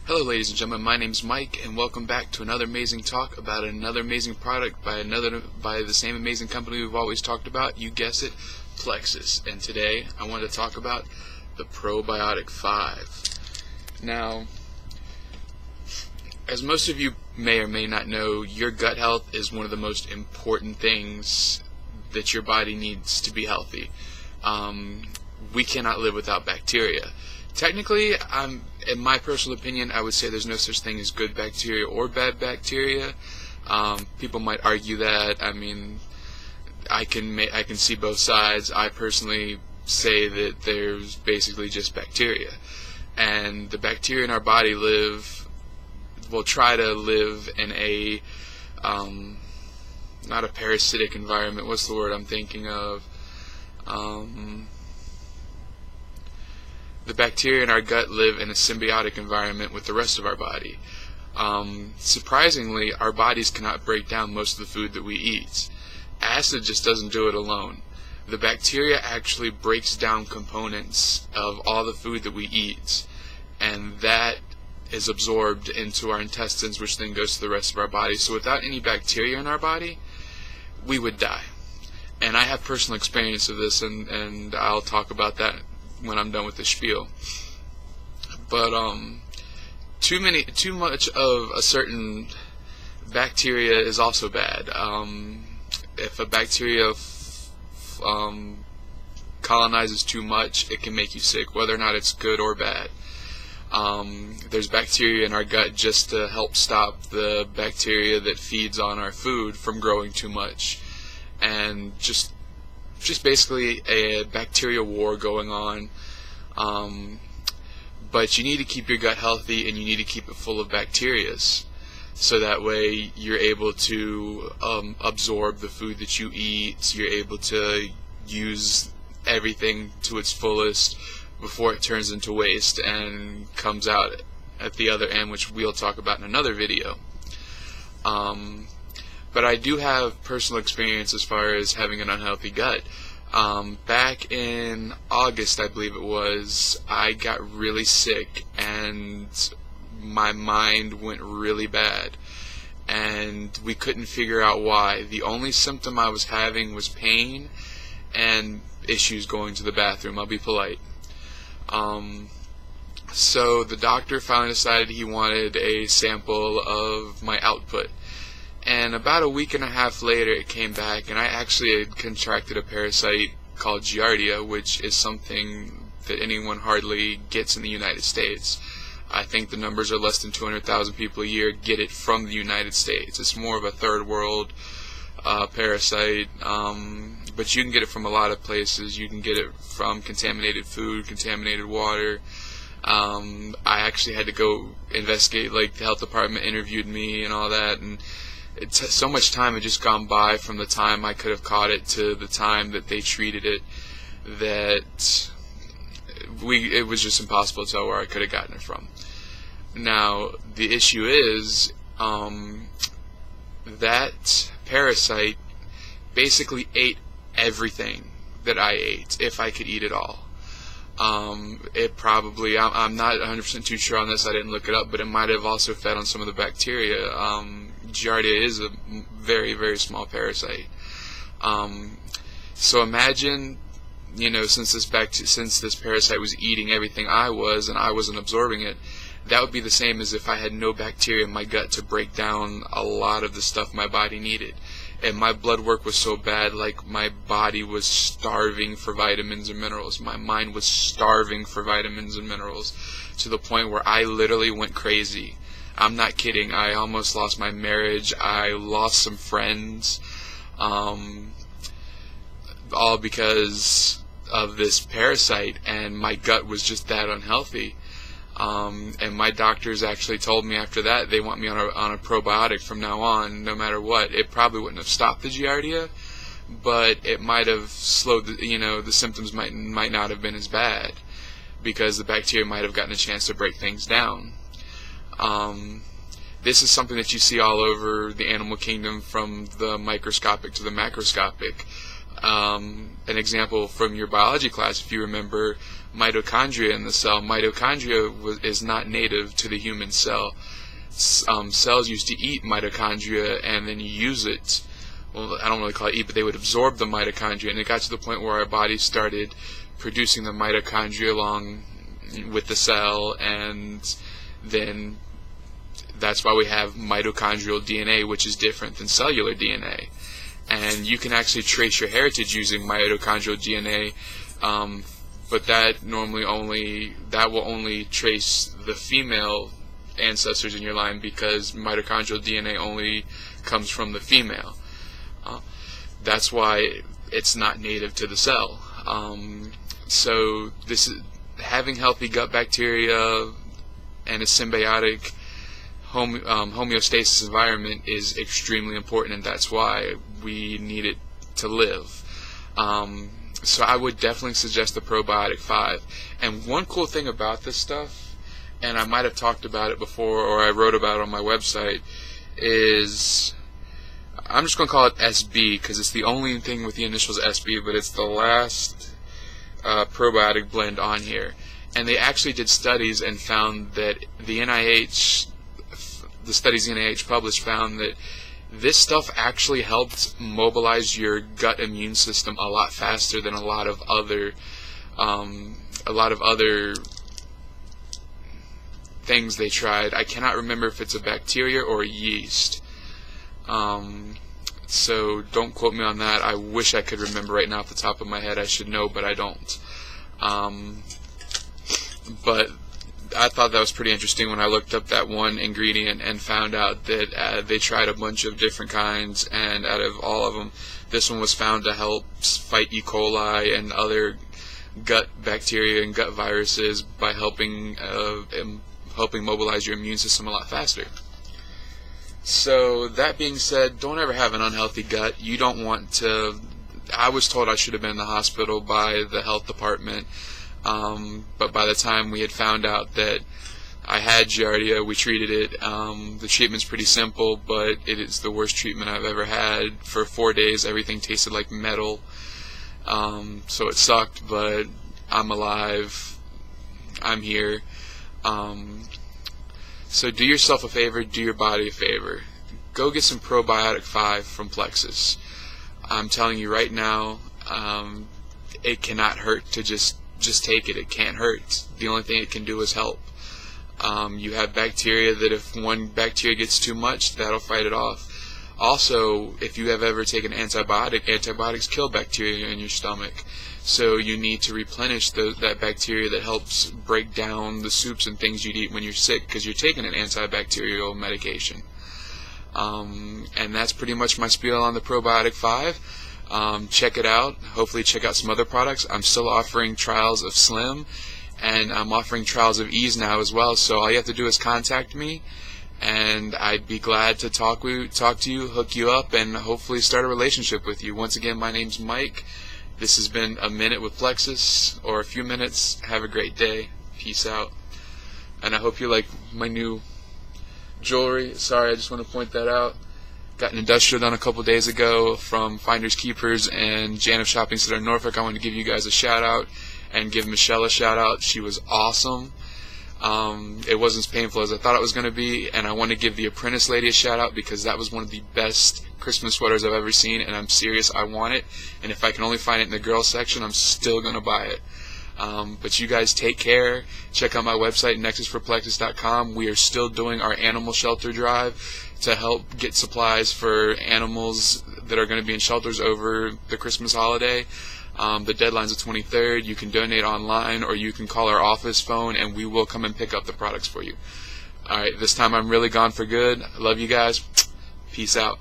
Hello ladies and gentlemen, my name is Mike and welcome back to another amazing talk about another amazing product by the same amazing company we've always talked about. You guessed it, Plexus. And today I want to talk about the ProBiotic5. Now, as most of you may or may not know, your gut health is one of the most important things that your body needs to be healthy. We cannot live without bacteria. Technically, in my personal opinion, I would say there's no such thing as good bacteria or bad bacteria. People might argue that. I mean, I can see both sides. I personally say that there's basically just bacteria, and the bacteria in our body try to live in a not a parasitic environment. What's the word I'm thinking of? The bacteria in our gut live in a symbiotic environment with the rest of our body. Surprisingly, our bodies cannot break down most of the food that we eat. Acid just doesn't do it alone. The bacteria actually breaks down components of all the food that we eat, and that is absorbed into our intestines, which then goes to the rest of our body. So without any bacteria in our body, we would die. And I have personal experience of this, and I'll talk about that when I'm done with the spiel. But too much of a certain bacteria is also bad. If a bacteria colonizes too much, it can make you sick, whether or not it's good or bad. There's bacteria in our gut just to help stop the bacteria that feeds on our food from growing too much, and just basically a bacteria war going on. But you need to keep your gut healthy, and you need to keep it full of bacterias, so that way you're able to absorb the food that you eat. You're able to use everything to its fullest before it turns into waste and comes out at the other end, which we'll talk about in another video. But I do have personal experience as far as having an unhealthy gut. Back in August, I believe it was, I got really sick and my mind went really bad, and we couldn't figure out why. The only symptom I was having was pain and issues going to the bathroom. I'll be polite. So the doctor finally decided he wanted a sample of my output. And about a week and a half later, it came back, and I actually had contracted a parasite called Giardia, which is something that anyone hardly gets in the United States. I think the numbers are less than 200,000 people a year get it from the United States. It's more of a third world parasite, but you can get it from a lot of places. You can get it from contaminated food, contaminated water. I actually had to go investigate, like the health department interviewed me and all that, and so much time had just gone by from the time I could have caught it to the time that they treated it that it was just impossible to tell where I could have gotten it from. Now, the issue is that parasite basically ate everything that I ate, if I could eat it all. It probably, I'm not 100% too sure on this, I didn't look it up, but it might have also fed on some of the bacteria. Giardia is a very, very small parasite. So imagine, since this parasite was eating everything I was and I wasn't absorbing it, that would be the same as if I had no bacteria in my gut to break down a lot of the stuff my body needed. And my blood work was so bad, like my body was starving for vitamins and minerals. My mind was starving for vitamins and minerals, to the point where I literally went crazy. I'm not kidding. I almost lost my marriage. I lost some friends, all because of this parasite, and my gut was just that unhealthy. And my doctors actually told me after that they want me on a probiotic from now on, no matter what. It probably wouldn't have stopped the Giardia, but it might have slowed the symptoms might not have been as bad, because the bacteria might have gotten a chance to break things down. This is something that you see all over the animal kingdom, from the microscopic to the macroscopic. An example from your biology class, if you remember, mitochondria in the cell. Mitochondria is not native to the human cell. Cells used to eat mitochondria, and then you use it. Well, I don't really call it eat, but they would absorb the mitochondria, and it got to the point where our body started producing the mitochondria along with the cell, and then that's why we have mitochondrial DNA, which is different than cellular DNA. And you can actually trace your heritage using mitochondrial DNA, but that will only trace the female ancestors in your line, because mitochondrial DNA only comes from the female. That's why it's not native to the cell. So having healthy gut bacteria and a symbiotic homeostasis environment is extremely important, and that's why we need it to live. So I would definitely suggest the Probiotic 5. And one cool thing about this stuff, and I might have talked about it before or I wrote about it on my website, is I'm just going to call it SB because it's the only thing with the initials SB, but it's the last probiotic blend on here. And they actually did studies and found that the studies the NIH published found that this stuff actually helped mobilize your gut immune system a lot faster than a lot of other things they tried. I cannot remember if it's a bacteria or a yeast. So don't quote me on that. I wish I could remember right now off the top of my head. I should know, but I don't. But I thought that was pretty interesting when I looked up that one ingredient and found out that they tried a bunch of different kinds, and out of all of them, this one was found to help fight E. coli and other gut bacteria and gut viruses by helping mobilize your immune system a lot faster. So that being said, don't ever have an unhealthy gut. You don't want to. I was told I should have been in the hospital by the health department, but by the time we had found out that I had Giardia, we treated it. The treatment's pretty simple, but it is the worst treatment I've ever had. For 4 days, everything tasted like metal, so it sucked, but I'm alive. I'm here. So do yourself a favor, do your body a favor. Go get some Probiotic 5 from Plexus. I'm telling you right now, it cannot hurt to just take it. It can't hurt. The only thing it can do is help. You have bacteria that if one bacteria gets too much, that'll fight it off. Also, if you have ever taken antibiotics kill bacteria in your stomach. So you need to replenish that bacteria that helps break down the soups and things you'd eat when you're sick, because you're taking an antibacterial medication. And that's pretty much my spiel on the Probiotic 5. Check it out. Hopefully check out some other products. I'm still offering trials of Slim, and I'm offering trials of Ease now as well. So all you have to do is contact me, and I'd be glad to talk to you, hook you up, and hopefully start a relationship with you. Once again, my name's Mike. This has been A Minute with Plexus, or A Few Minutes. Have a great day. Peace out. And I hope you like my new jewelry. Sorry, I just want to point that out. Got an industrial done a couple days ago from Finders Keepers and Janif Shopping Center in Norfolk. I want to give you guys a shout out and give Michelle a shout out. She was awesome. It wasn't as painful as I thought it was going to be, and I want to give the Apprentice lady a shout out because that was one of the best Christmas sweaters I've ever seen, and I'm serious, I want it, and if I can only find it in the girls section, I'm still going to buy it. But you guys take care. Check out my website, nexusforplexus.com. We are still doing our animal shelter drive to help get supplies for animals that are going to be in shelters over the Christmas holiday. The deadline's the 23rd. You can donate online, or you can call our office phone, and we will come and pick up the products for you. Alright, this time I'm really gone for good. I love you guys. Peace out.